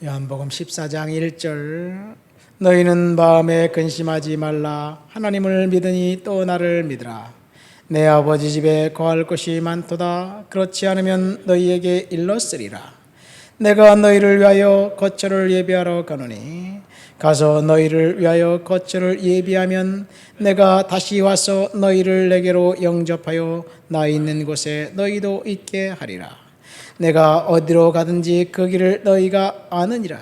요한복음 14장 1절 너희는 마음에 근심하지 말라. 하나님을 믿으니 또 나를 믿으라. 내 아버지 집에 거할 곳이 많도다. 그렇지 않으면 너희에게 일렀으리라. 내가 너희를 위하여 거처를 예비하러 가노니 가서 너희를 위하여 거처를 예비하면 내가 다시 와서 너희를 내게로 영접하여 나 있는 곳에 너희도 있게 하리라. 내가 어디로 가든지 그 길을 너희가 아느니라.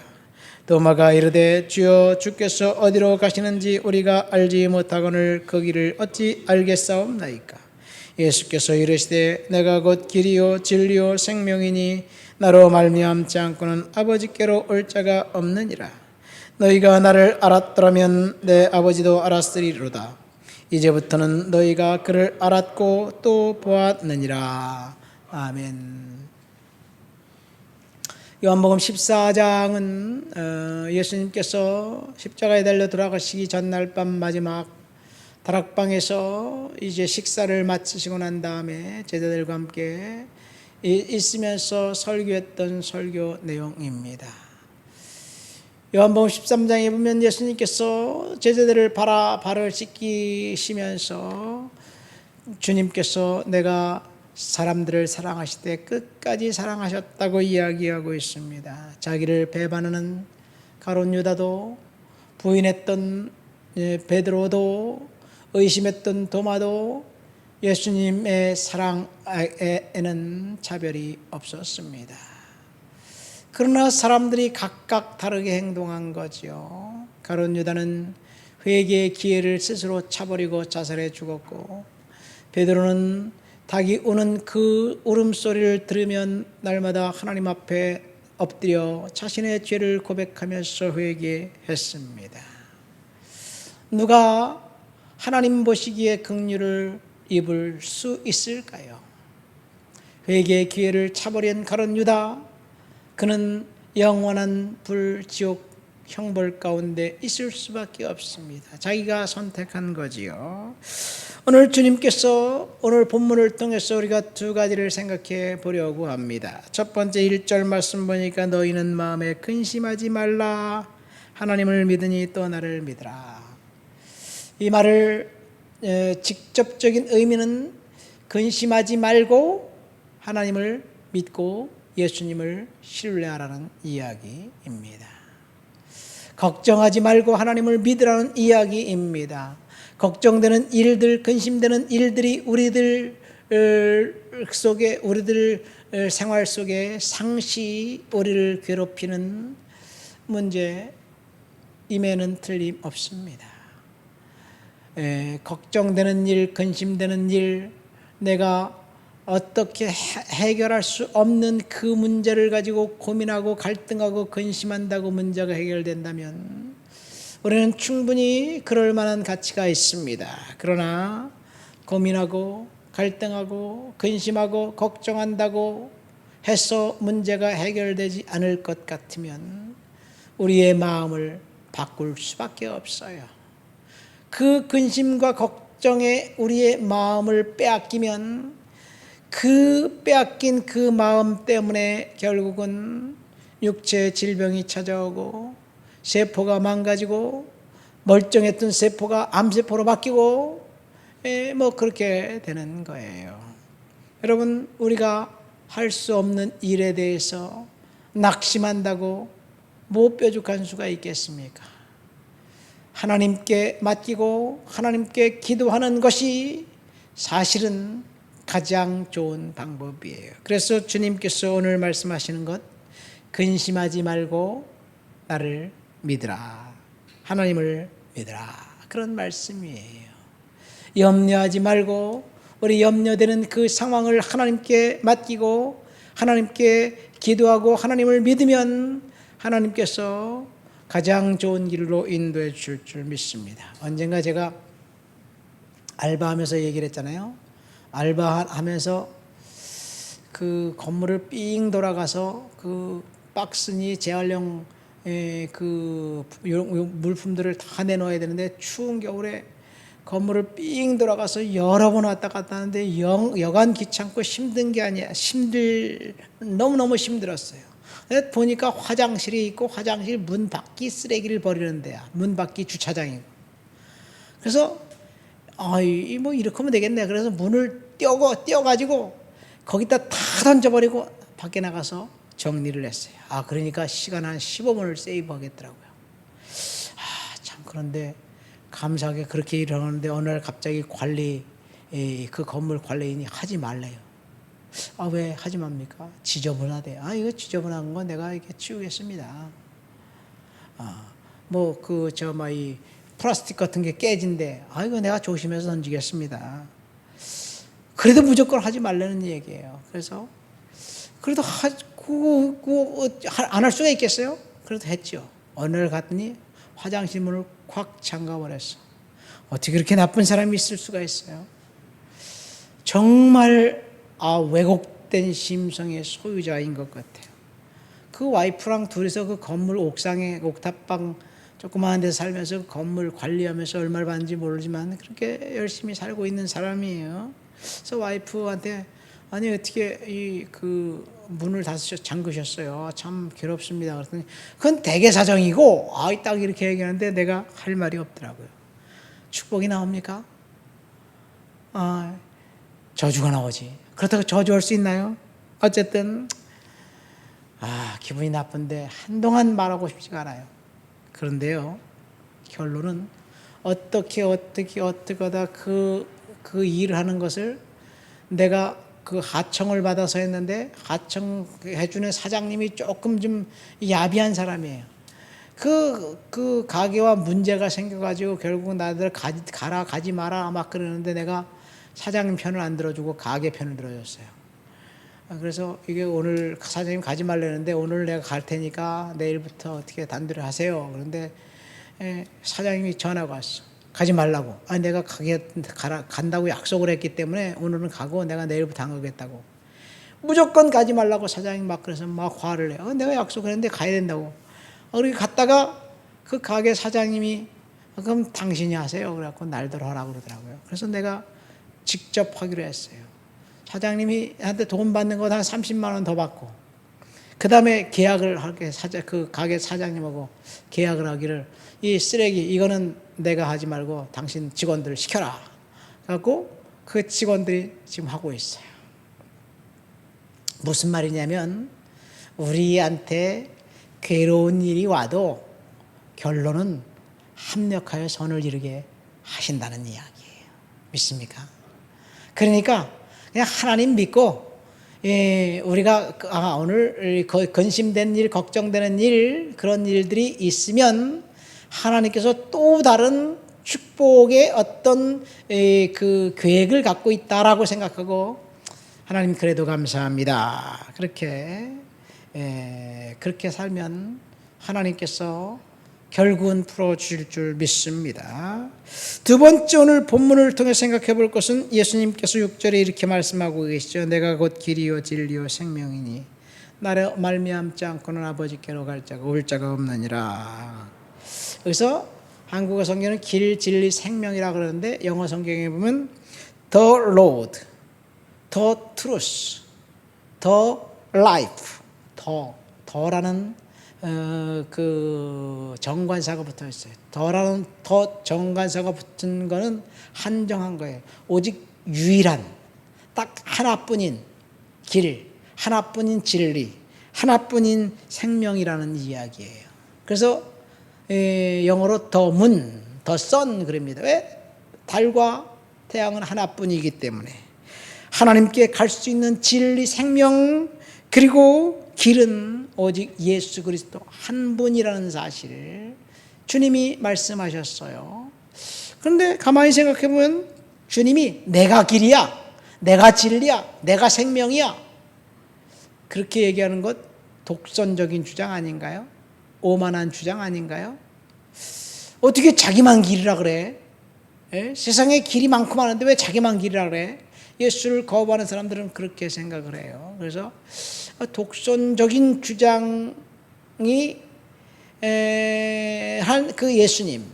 도마가 이르되 주여 주께서 어디로 가시는지 우리가 알지 못하거늘 그 길을 어찌 알겠사옵나이까. 예수께서 이르시되 내가 곧 길이요 진리요 생명이니 나로 말미암지 않고는 아버지께로 올 자가 없느니라. 너희가 나를 알았더라면 내 아버지도 알았으리로다. 이제부터는 너희가 그를 알았고 또 보았느니라. 아멘. 요한복음 14장은 예수님께서 십자가에 달려 돌아가시기 전날 밤 마지막 다락방에서 이제 식사를 마치시고 난 다음에 제자들과 함께 있으면서 설교했던 설교 내용입니다. 요한복음 13장에 보면 예수님께서 제자들을 발을 씻기시면서 주님께서 내가 사람들을 사랑하실 때 끝까지 사랑하셨다고 이야기하고 있습니다. 자기를 배반하는 가룟 유다도, 부인했던 베드로도, 의심했던 도마도 예수님의 사랑에는 차별이 없었습니다. 그러나 사람들이 각각 다르게 행동한 거죠. 가룟 유다는 회개의 기회를 스스로 차버리고 자살해 죽었고, 베드로는 닭이 우는 그 울음소리를 들으면 날마다 하나님 앞에 엎드려 자신의 죄를 고백하면서 회개했습니다. 누가 하나님 보시기에 긍휼을 입을 수 있을까요? 회개의 기회를 차버린 가룟 유다, 그는 영원한 불지옥 형벌 가운데 있을 수밖에 없습니다. 자기가 선택한 거지요. 오늘 주님께서 오늘 본문을 통해서 우리가 두 가지를 생각해 보려고 합니다. 첫 번째 1절 말씀 보니까 너희는 마음에 근심하지 말라. 하나님을 믿으니 또 나를 믿으라. 이 말을 직접적인 의미는 근심하지 말고 하나님을 믿고 예수님을 신뢰하라는 이야기입니다. 걱정하지 말고 하나님을 믿으라는 이야기입니다. 걱정되는 일들, 근심되는 일들이 우리들 속에, 우리들 생활 속에 상시 우리를 괴롭히는 문제임에는 틀림없습니다. 걱정되는 일, 근심되는 일, 내가 어떻게 해결할 수 없는 그 문제를 가지고 고민하고 갈등하고 근심한다고 문제가 해결된다면 우리는 충분히 그럴 만한 가치가 있습니다. 그러나 고민하고 갈등하고 근심하고 걱정한다고 해서 문제가 해결되지 않을 것 같으면 우리의 마음을 바꿀 수밖에 없어요. 그 근심과 걱정에 우리의 마음을 빼앗기면 그 빼앗긴 그 마음 때문에 결국은 육체의 질병이 찾아오고 세포가 망가지고 멀쩡했던 세포가 암세포로 바뀌고 그렇게 되는 거예요. 여러분, 우리가 할 수 없는 일에 대해서 낙심한다고 뭐 뾰족한 수가 있겠습니까? 하나님께 맡기고 하나님께 기도하는 것이 사실은 가장 좋은 방법이에요. 그래서 주님께서 오늘 말씀하시는 것, 근심하지 말고 나를 믿으라. 하나님을 믿으라. 그런 말씀이에요. 염려하지 말고 우리 염려되는 그 상황을 하나님께 맡기고 하나님께 기도하고 하나님을 믿으면 하나님께서 가장 좋은 길로 인도해 주실 줄 믿습니다. 언젠가 제가 알바하면서 얘기를 했잖아요. 알바하면서 그 건물을 삥 돌아가서 그 박스니 재활용 그 물품들을 다 내놓아야 되는데 추운 겨울에 건물을 삥 돌아가서 여러 번 왔다 갔다 하는데 여간 귀찮고 힘든 게 아니야. 너무너무 힘들었어요. 보니까 화장실이 있고 화장실 문 밖이 쓰레기를 버리는 데야. 문 밖이 주차장이고. 그래서 뭐 이렇게 하면 되겠네. 그래서 문을 띄어가지고 거기다 다 던져버리고 밖에 나가서 정리를 했어요. 그러니까 시간 한 15분을 세이브하겠더라고요. 참, 그런데 감사하게 그렇게 일하는데 어느 날 갑자기 그 건물 관리인이 하지 말래요. 왜 하지 맙니까? 지저분하대. 이거 지저분한 거 내가 이렇게 치우겠습니다. 이 플라스틱 같은 게 깨진대. 이거 내가 조심해서 던지겠습니다. 그래도 무조건 하지 말라는 얘기예요. 그래서 그래도 안 할 수가 있겠어요? 그래도 했죠. 어느 날 갔더니 화장실 문을 콱 잠가버렸어. 어떻게 그렇게 나쁜 사람이 있을 수가 있어요? 정말 왜곡된 심성의 소유자인 것 같아요. 그 와이프랑 둘이서 그 건물 옥상에 옥탑방 조그마한 데서 살면서 건물 관리하면서 얼마를 받는지 모르지만 그렇게 열심히 살고 있는 사람이에요. 그래서 와이프한테 어떻게 그 문을 잠그셨어요? 참 괴롭습니다. 그랬더니 그건 대개 사정이고 딱 이렇게 얘기하는데 내가 할 말이 없더라고요. 축복이 나옵니까? 저주가 나오지. 그렇다고 저주할 수 있나요? 어쨌든 기분이 나쁜데 한동안 말하고 싶지가 않아요. 그런데요, 결론은 어떻게 하다 그 일을 하는 것을 내가 그 하청을 받아서 했는데 하청해주는 사장님이 조금 좀 야비한 사람이에요. 그 가게와 문제가 생겨가지고 결국 나들 가지 마라 막 그러는데 내가 사장님 편을 안 들어주고 가게 편을 들어줬어요. 그래서 이게 오늘 사장님 가지 말라는데 오늘 내가 갈 테니까 내일부터 어떻게 단둘이 하세요. 그런데 사장님이 전화가 왔어. 가지 말라고. 내가 간다고 약속을 했기 때문에 오늘은 가고 내가 내일부터 안 가겠다고. 무조건 가지 말라고 사장님 막 그래서 막 화를 내. 내가 약속을 했는데 가야 된다고. 그렇게 갔다가 그 가게 사장님이 그럼 당신이 하세요. 그래갖고 날들 하라고 그러더라고요. 그래서 내가 직접 하기로 했어요. 사장님이 한테 돈 받는 거 한 30만 원 더 받고 그 다음에 계약을 하게 그 가게 사장님하고 계약을 하기를 이 쓰레기 이거는 내가 하지 말고 당신 직원들 시켜라. 그래갖고 그 직원들이 지금 하고 있어요. 무슨 말이냐면 우리한테 괴로운 일이 와도 결론은 합력하여 선을 이루게 하신다는 이야기예요. 믿습니까? 그러니까 그냥 하나님 믿고 우리가 오늘 근심된 일, 걱정되는 일 그런 일들이 있으면 하나님께서 또 다른 축복의 어떤 그 계획을 갖고 있다라고 생각하고 하나님 그래도 감사합니다. 그렇게 살면 하나님께서 결국은 풀어주실 줄 믿습니다. 두 번째 오늘 본문을 통해 생각해 볼 것은 예수님께서 6절에 이렇게 말씀하고 계시죠. 내가 곧 길이요 진리요 생명이니 나를 말미암지 않고는 아버지께로 갈 자가 올 자가 없느니라. 그래서 한국어 성경은 길, 진리, 생명이라 그러는데 영어 성경에 보면 The Road, The Truth, The Life, 더라는 그 정관사가 붙어 있어요. 더라는 더 정관사가 붙은 거는 한정한 거예요. 오직 유일한 딱 하나뿐인 길, 하나뿐인 진리, 하나뿐인 생명이라는 이야기예요. 그래서 영어로 더 문, 더 선 그럽니다. 왜? 달과 태양은 하나뿐이기 때문에 하나님께 갈 수 있는 진리, 생명 그리고 길은 오직 예수 그리스도 한 분이라는 사실을 주님이 말씀하셨어요. 그런데 가만히 생각해 보면 주님이 내가 길이야, 내가 진리야, 내가 생명이야 그렇게 얘기하는 것 독선적인 주장 아닌가요? 오만한 주장 아닌가요? 어떻게 자기만 길이라 그래? 세상에 길이 많고 많은데 왜 자기만 길이라 그래? 예수를 거부하는 사람들은 그렇게 생각을 해요. 그래서 독선적인 주장이 한 그 예수님,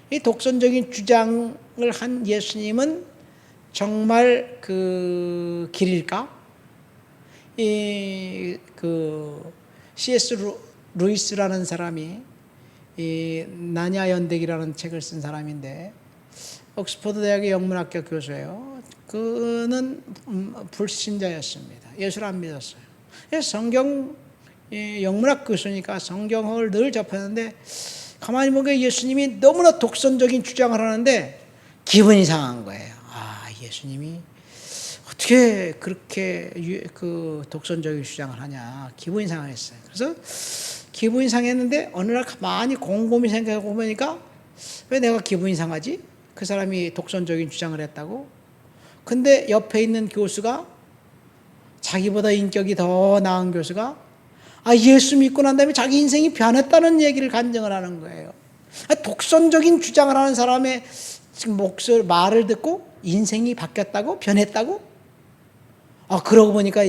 이 독선적인 주장을 한 예수님은 정말 그 길일까? C.S. 루이스라는 사람이 이 나냐 연대기라는 책을 쓴 사람인데 옥스퍼드 대학의 영문학교 교수예요. 그는 불신자였습니다. 예수를 안 믿었어요. 성경 영문학 교수니까 성경을 늘 접했는데 가만히 보니까 예수님이 너무나 독선적인 주장을 하는데 기분이 상한 거예요. 아, 예수님이 어떻게 그렇게 그 독선적인 주장을 하냐, 기분이 상했어요. 그래서 기분이 상했는데 어느 날 가만히 곰곰이 생각해 보니까 왜 내가 기분이 상하지? 그 사람이 독선적인 주장을 했다고. 근데 옆에 있는 교수가, 자기보다 인격이 더 나은 교수가 예수 믿고 난 다음에 자기 인생이 변했다는 얘기를 간증을 하는 거예요. 독선적인 주장을 하는 사람의 지금 말을 듣고 인생이 바뀌었다고? 변했다고? 그러고 보니까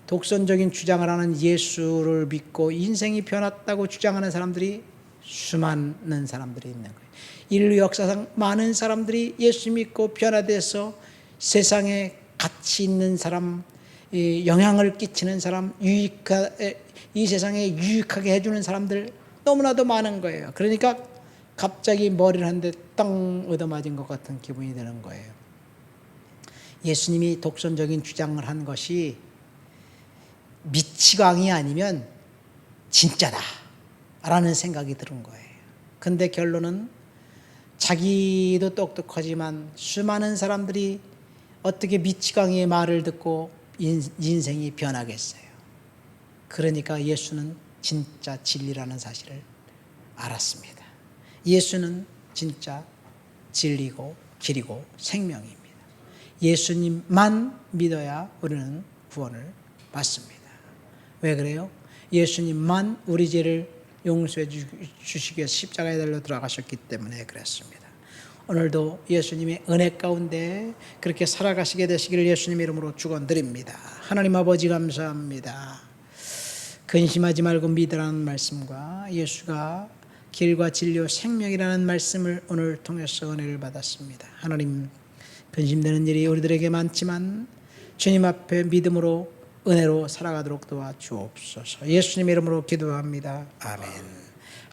독선적인 주장을 하는 예수를 믿고 인생이 변했다고 주장하는 사람들이 수많은 사람들이 있는 거예요. 인류 역사상 많은 사람들이 예수 믿고 변화돼서 세상에 가치 있는 사람, 영향을 끼치는 사람, 이 세상에 유익하게 해주는 사람들 너무나도 많은 거예요. 그러니까 갑자기 머리를 한 대 땅 얻어맞은 것 같은 기분이 드는 거예요. 예수님이 독선적인 주장을 한 것이 미치광이 아니면 진짜다 라는 생각이 드는 거예요. 근데 결론은 자기도 똑똑하지만 수많은 사람들이 어떻게 미치광이의 말을 듣고 인생이 변하겠어요. 그러니까 예수는 진짜 진리라는 사실을 알았습니다. 예수는 진짜 진리고 길이고 생명입니다. 예수님만 믿어야 우리는 구원을 받습니다. 왜 그래요? 예수님만 우리 죄를 용서해 주시기 위해서 십자가에 달려 들어가셨기 때문에 그랬습니다. 오늘도 예수님의 은혜 가운데 그렇게 살아가시게 되시기를 예수님 이름으로 축원드립니다. 하나님 아버지 감사합니다. 근심하지 말고 믿으라는 말씀과 예수가 길과 진리와 생명이라는 말씀을 오늘 통해서 은혜를 받았습니다. 하나님, 근심되는 일이 우리들에게 많지만 주님 앞에 믿음으로 은혜로 살아가도록 도와주옵소서. 예수님 이름으로 기도합니다. 아멘.